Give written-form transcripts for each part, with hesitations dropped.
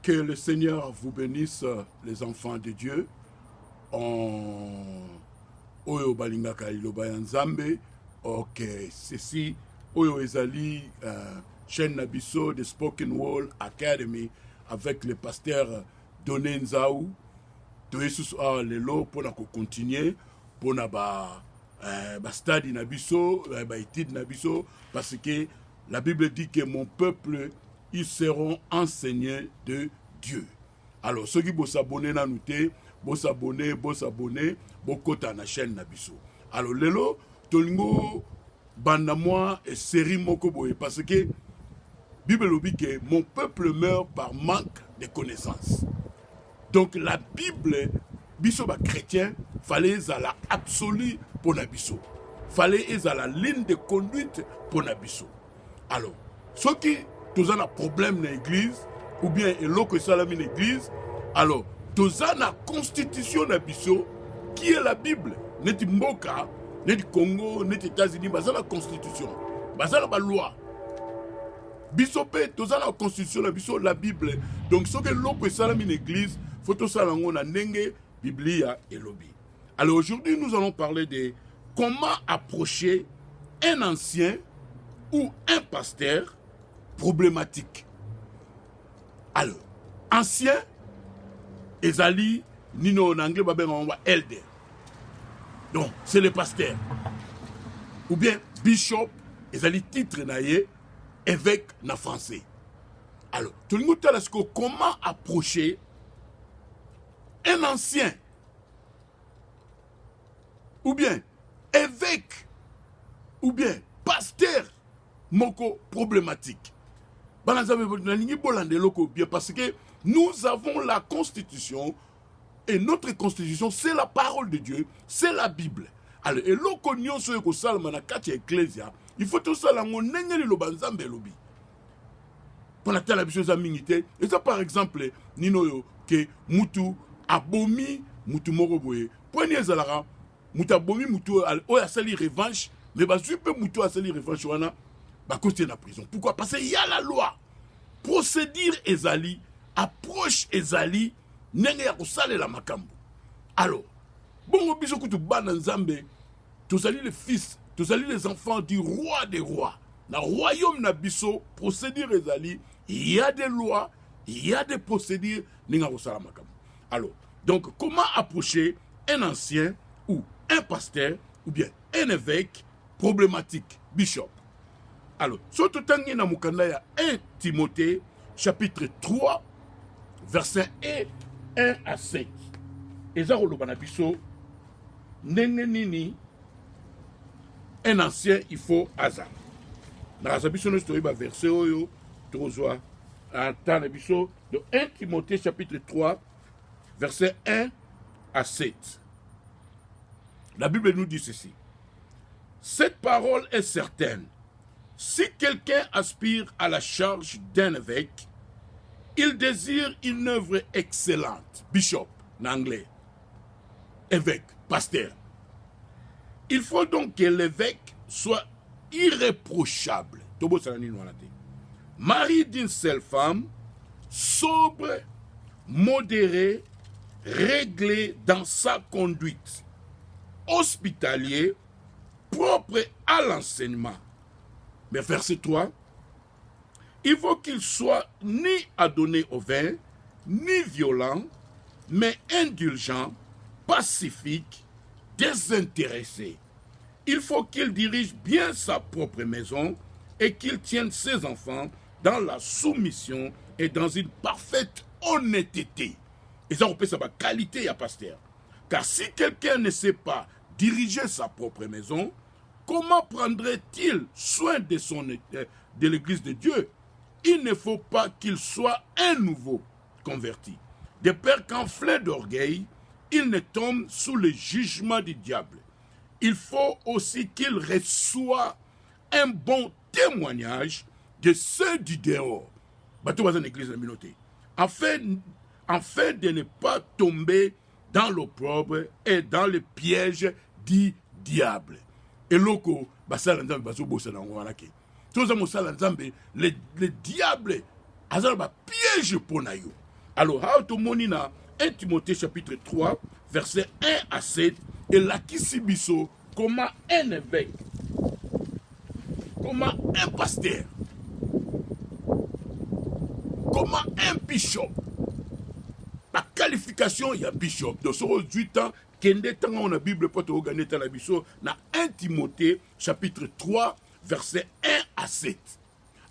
Que le Seigneur vous bénisse, les enfants de Dieu. Oyo balingaka iloba ya Nzambe. Ok, ceci Oyo ezali chaîne Nabiso de Spoken Word Academy avec le pasteur Doné Nzaou. Toyesus lelo pona ko continuer pona ba stade Nabiso, ba étude Nabiso, parce que la Bible dit que mon peuple ils seront enseignés de Dieu. Alors, ceux qui vont s'abonner à nous, vont s'abonner, kota na chaîne Nabiso. Alors, lelo, tolingo, bandamoi et série moko boye, parce que Bible dit que mon peuple meurt par manque de connaissances. Donc, la Bible, biso ba chrétien, fallait la absolue pour Nabiso. Fallait la ligne de conduite pour Nabiso. Alors, ceux qui tous un problème dans l'église, ou bien l'autre salami l'église, alors, tous un constitution d'Abisso, qui est la Bible, n'est Mboka, n'est Congo, n'est États-Unis, mais c'est la constitution, c'est la loi. Bissopé, tous un constitution d'Abisso, la Bible. Donc, ce que l'autre salami l'église, faut tout ça on a nenge, Biblia et lobby. Alors, aujourd'hui, nous allons parler de comment approcher un ancien ou un pasteur problématique. Alors, ancien, ezali, nino en anglais, on va elder. Donc, c'est le pasteur. Ou bien, bishop, ezali titre naïe, évêque na français. Alors, tout le monde est comment approcher un ancien, ou bien évêque, ou bien pasteur, moko problématique. Parce que nous avons la constitution, et notre constitution, c'est la parole de Dieu, c'est la Bible. Alors, et l'oconion sur le salma na katia ecclesia, il faut tout ça la monnaie le banzambe lobi. Pour la telle chose à minité, et ça par exemple, nino que mutu abomi mutu moroboye. Prenez zalara, mutu abomi mutu oya sali revanche, mais basu pe mutu a sali revanche wana. Bah, côté la prison. Pourquoi? Parce qu'il y a la loi. Procédure ezali, approche ezali, nenge ya kusale la makambo. Alors, bon, biso kutu bana nzambe, tous ali les fils, tous ali les enfants du roi des rois. Dans le royaume na biso, procédure ezali, il y a des lois, il y a des procédures, nenge ya kusale la makambo. Alors, donc, comment approcher un ancien ou un pasteur ou bien un évêque problématique, bishop? Alors, surtout dans 1 Timothée, chapitre 3, versets 1 à 7. Et ça, un ancien, il faut hasard. Dans la verset de 1 Timothée, chapitre 3, versets 1 à 7. La Bible nous dit ceci. Cette parole est certaine. Si quelqu'un aspire à la charge d'un évêque, il désire une œuvre excellente. Bishop, en anglais. Évêque, pasteur. Il faut donc que l'évêque soit irréprochable. Mari d'une seule femme, sobre, modéré, réglé dans sa conduite, hospitalier, propre à l'enseignement. Mais verset 3, il faut qu'il soit ni adonné au vin, ni violent, mais indulgent, pacifique, désintéressé. Il faut qu'il dirige bien sa propre maison et qu'il tienne ses enfants dans la soumission et dans une parfaite honnêteté. Et ça, on peut savoir qualité à pasteur. Car si quelqu'un ne sait pas diriger sa propre maison, comment prendrait-il soin de l'église de Dieu? Il ne faut pas qu'il soit un nouveau converti. De peur qu'enflé d'orgueil, il ne tombe sous le jugement du diable. Il faut aussi qu'il reçoive un bon témoignage de ceux du dehors. Afin de ne pas tomber dans l'opprobre et dans le piège du diable. Et le diable azala ba piège pour na yo. Alors how to moni na 1 Timothée chapitre 3 verset 1 à 7 et la kisibiso comment un évêque, comment un pasteur, comment un bishop, la qualification il y a bishop donc sur 8 ans kende tanga on a Bible pour te organiser ta la biso na 1 Timothée chapitre 3 verset 1 à 7.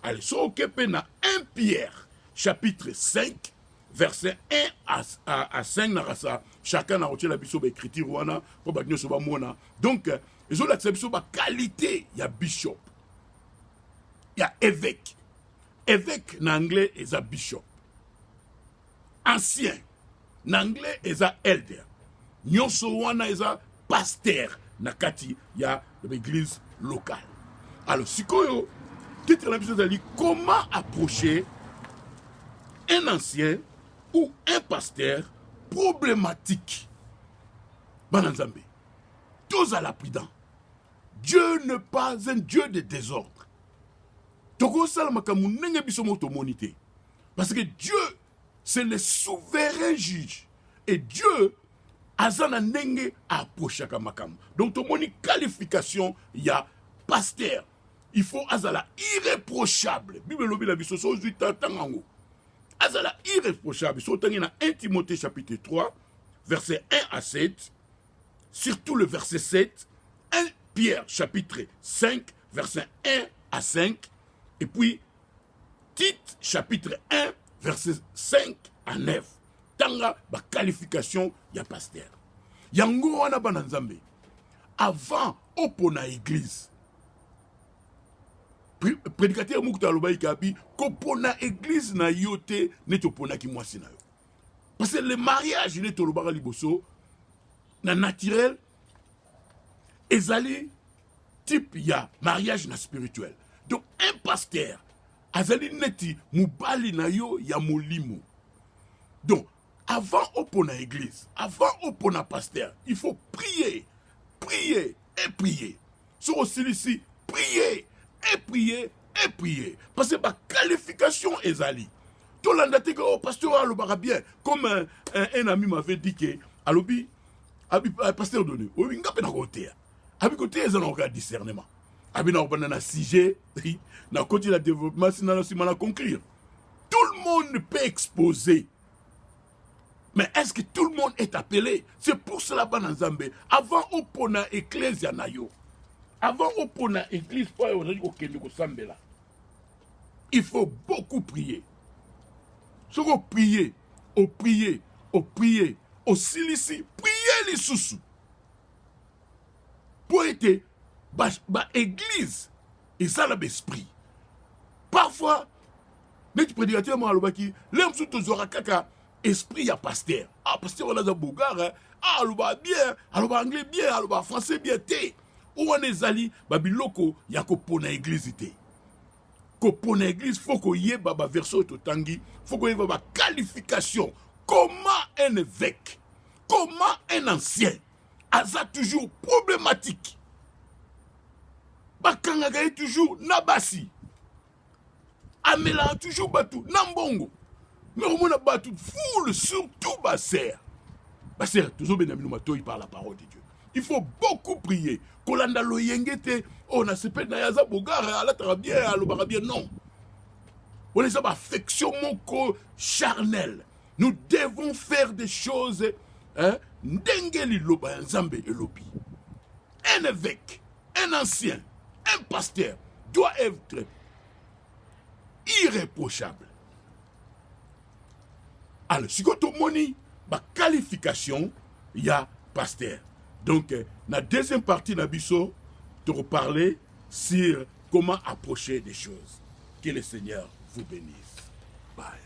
Allez, so okepe na 1 Pierre chapitre 5 verset 1 à 5 na rasa chacun a retiré la biso ba écriture wana pour ba nyoso ba mona. Donc ils ont la biso ba qualité il y a bishop. Il y a évêque. Évêque en anglais est un bishop. Ancien en anglais est un elder. Nyonso wana est un pasteur. Nakati il y a l'église locale. Alors sikoyo titre la biso zali comment approcher un ancien ou un pasteur problématique. Bananzambe. Tous à la prudence. Dieu n'est pas un Dieu de désordre. Parce que Dieu, c'est le souverain juge. Et Dieu, azana nenge approche kamakam. Donc, ton moni qualification, il y a pasteur. Il faut azala irréprochable. Bible lobi la biso so 8 tangango. Azala irréprochable. So tangi na 1 Timothée chapitre 3, verset 1 à 7. Surtout le verset 7. 1 Pierre chapitre 5, verset 1 à 5. Et puis, Tite, chapitre 1, verset 5 à 9. Tanga, ba qualification, ya pasteur. Yango wana bananzambe. Avant, opona église. Prédicateur Moukta Lobaï Kabi, kopona église na yote, net opona ki mwasi na yo. Parce que le mariage, net olobara liboso, na naturel, ezali, type ya mariage na spirituel. Donc, un pasteur, azali neti mubali na yo ya molimo. Donc, avant opona église, avant opona pasteur, il faut prier, prier et prier. Sur aussi ici, prier et prier et prier. Parce que ma qualification ezali. Tout l'andate que au pasteur alobara bien. Comme un ami m'avait dit que, alobi, pasteur donné, obi ngape na côté. Abi côté ezana aucun discernement. Abina na sujet, na côté la développement, sinon si mal à conclure. Tout le monde peut exposer. Mais est-ce que tout le monde est appelé? C'est pour cela, Bananzambe, avant opona ecclesia na yo, avant opona église, il faut beaucoup prier. Si vous priez, au prier, au prier, au silici, priez les sous-sous. Pour être église, et ça l'esprit. Parfois, les prédicateurs m'ont dit, l'homme sous toujours kaka esprit à pasteur. Ah, pasteur, on a un bougar, ah, aloba bien, aloba anglais bien, aloba français bien, té. Ou on est allé, babiloko, y a kopona église té. Kopona église, faut qu'on y ait baba verso to tangi, faut qu'on y ait baba qualification. Comment un évêque, comment un ancien, aza toujours problématique. Bakanga est toujours nabasi. Amela toujours batou, nambongo. Mais on a battu foule, surtout Basser. Basser, toujours bien amis, par la parole de Dieu. Il faut beaucoup prier. Kolanda lo yengete, on a se peine na yaza bogara, ala tarabien, alo barabien, non. On est ça affection mon charnel. Nous devons faire des choses, hein, ndengeli loba nzambe et lobi. Un évêque, un ancien, un pasteur doit être irréprochable. Alors, si tu as ma qualification, il y a pasteur. Donc, la deuxième partie de Nabiso, de reparler sur comment approcher des choses. Que le Seigneur vous bénisse. Bye.